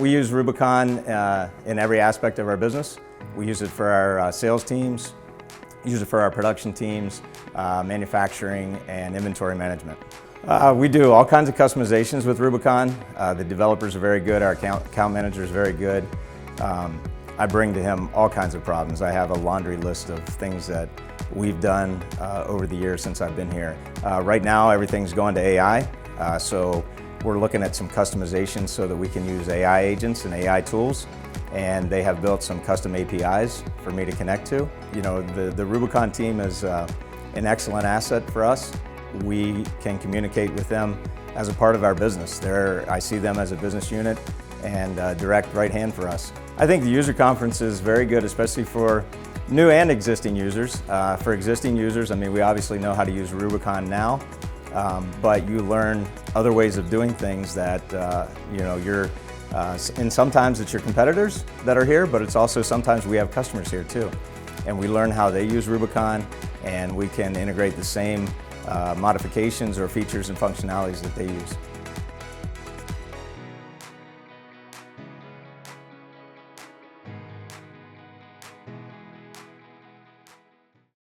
We use Rubicon in every aspect of our business. We use it for our sales teams, use it for our production teams, manufacturing, and inventory management. We do all kinds of customizations with Rubicon. The developers are very good, our account manager is very good. I bring to him all kinds of problems. I have a laundry list of things that we've done over the years since I've been here. Right now everything's going to AI, so we're looking at some customizations so that we can use AI agents and AI tools, and they have built some custom APIs for me to connect to. You know, the Rubicon team is an excellent asset for us. We can communicate with them as a part of our business. I see them as a business unit and a direct right hand for us. I think the user conference is very good, especially for new and existing users. For existing users, I mean, we obviously know how to use Rubicon now, but you learn other ways of doing things that, you know, and sometimes it's your competitors that are here, but it's also sometimes we have customers here too. And we learn how they use Rubicon, and we can integrate the same modifications or features and functionalities that they use.